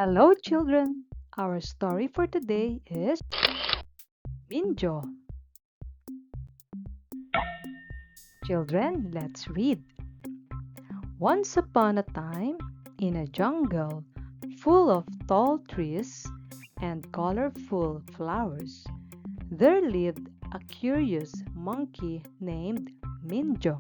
Hello, children. Our story for today is MINJO. Children, let's read. Once upon a time, in a jungle full of tall trees and colorful flowers, there lived a curious monkey named MINJO.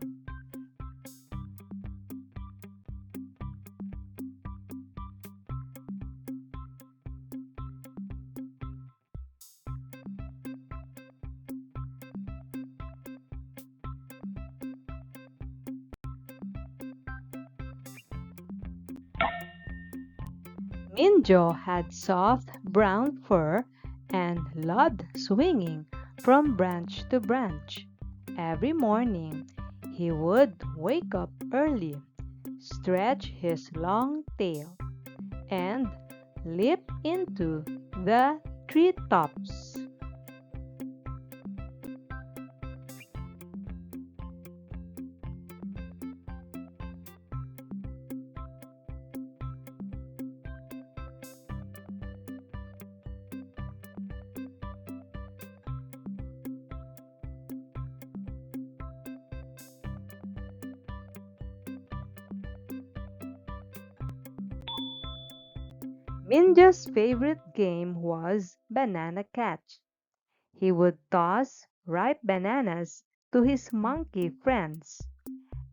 MINJO had soft brown fur and loved swinging from branch to branch. Every morning, he would wake up early, stretch his long tail, and leap into the treetops. Minja's favorite game was banana catch. He would toss ripe bananas to his monkey friends,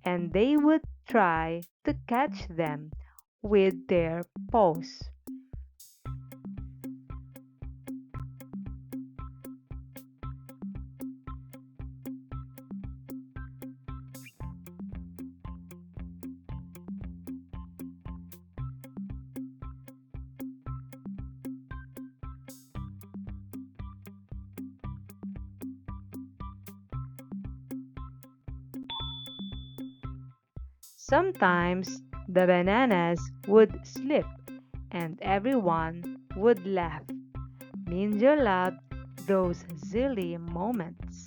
and they would try to catch them with their paws. Sometimes the bananas would slip and everyone would laugh. Ninja loved those silly moments.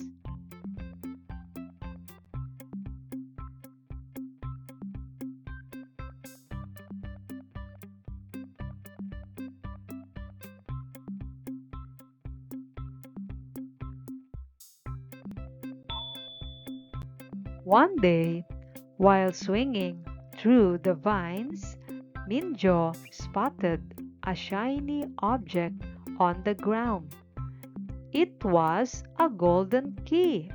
One day, while swinging through the vines, Minjo spotted a shiny object on the ground. It was a golden key.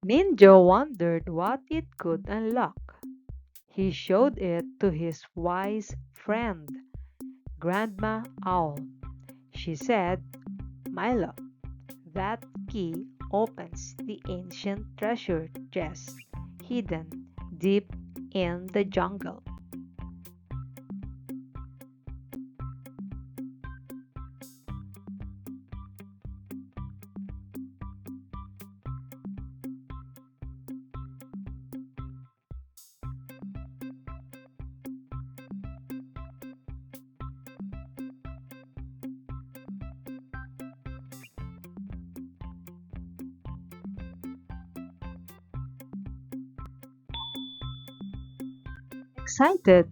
Minjo wondered what it could unlock. He showed it to his wise friend, Grandma Owl. She said, "My love, that key opens the ancient treasure chest hidden deep in the jungle." Excited,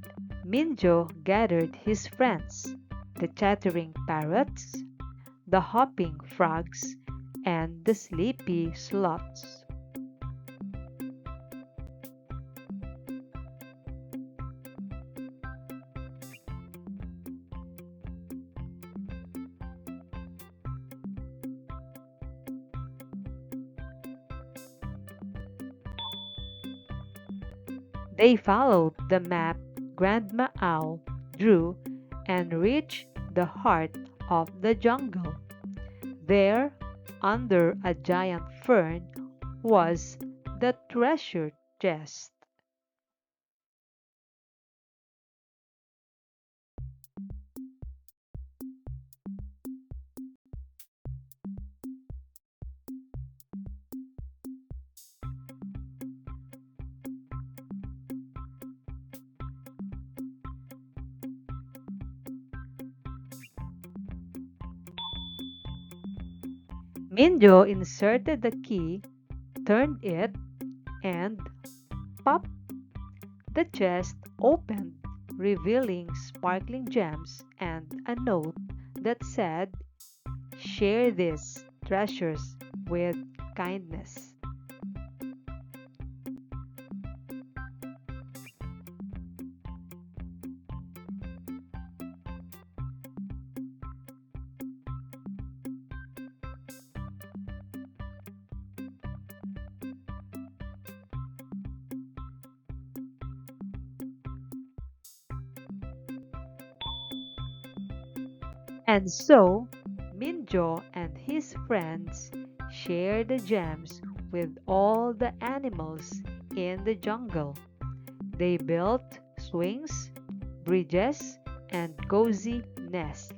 Minjo gathered his friends, the chattering parrots, the hopping frogs, and the sleepy sloths. They followed the map Grandma Owl drew and reached the heart of the jungle. There, under a giant fern, was the treasure chest. Minjo inserted the key, turned it, and pop! The chest opened, revealing sparkling gems and a note that said, "Share these treasures with kindness." And so, Minjo and his friends shared the gems with all the animals in the jungle. They built swings, bridges, and cozy nests.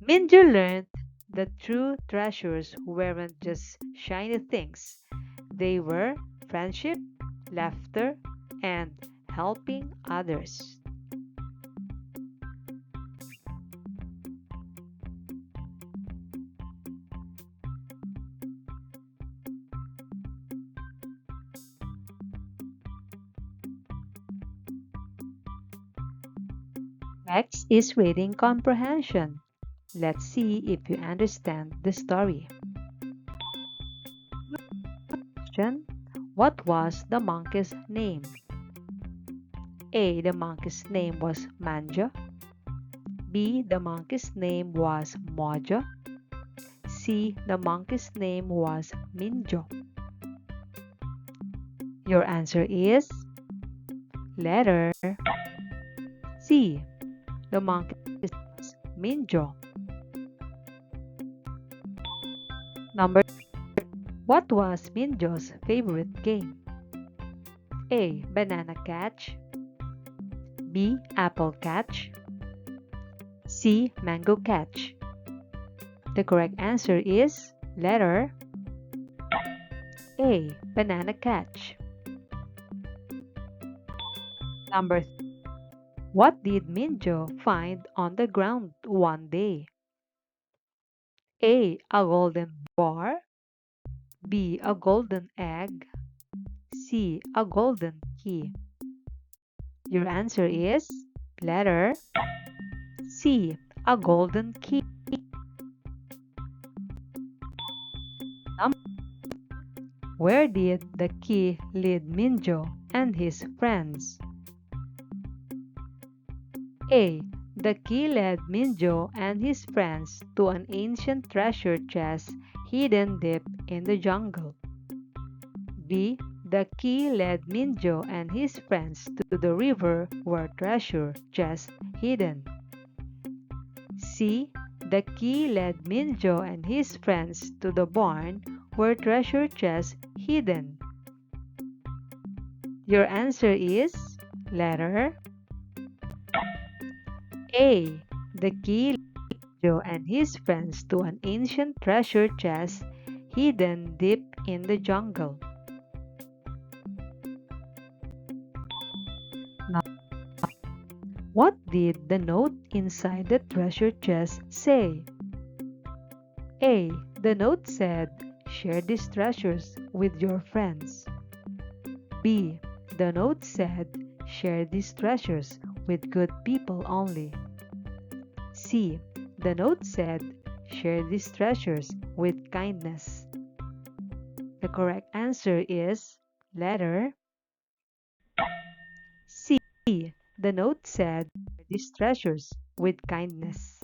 Minjo learned that true treasures weren't just shiny things. They were friendship, laughter, and helping others. Next is reading comprehension. Let's see if you understand the story. Question: what was the monkey's name? A. The monkey's name was Manjo. B. The monkey's name was Mojo. C. The monkey's name was Minjo. Your answer is letter C. The monkey's name was Minjo. Number: what was Minjo's favorite game? A. Banana catch. B. Apple catch. C. Mango catch. The correct answer is letter A. Banana catch. Number 3. What did Minjo find on the ground one day? A. A golden bar. B. A golden egg. C. A golden key. Your answer is letter C. A golden key. Where did the key lead Minjo and his friends? A. The key led Minjo and his friends to an ancient treasure chest hidden deep in the jungle. B. The key led Minjo and his friends to the river where treasure chest hidden. C. The key led Minjo and his friends to the barn where treasure chest hidden. Your answer is letter A. The key led Minjo and his friends to an ancient treasure chest hidden deep in the jungle. Now, what did the note inside the treasure chest say? A. The note said, "Share these treasures with your friends." B. The note said, "Share these treasures with good people only." C. The note said, "Share these treasures with kindness." The correct answer is letter C. The note said, "Share these treasures with kindness."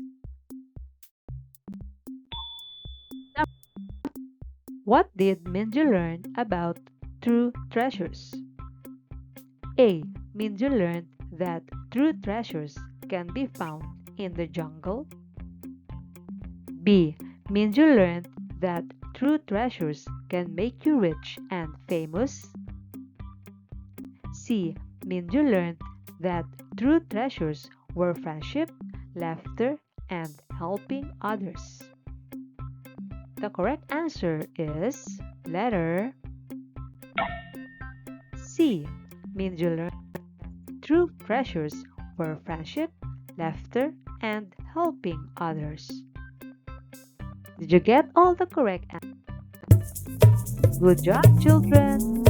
What did Minju learn about true treasures? A. Minju learned that true treasures can be found in the jungle. B. Minju learned that true treasures can make you rich and famous. C. Minju learned that true treasures were friendship, laughter, and helping others. The correct answer is letter C. MINJO learned true treasures were friendship, laughter, and helping others. Did you get all the correct answers? Good job, children!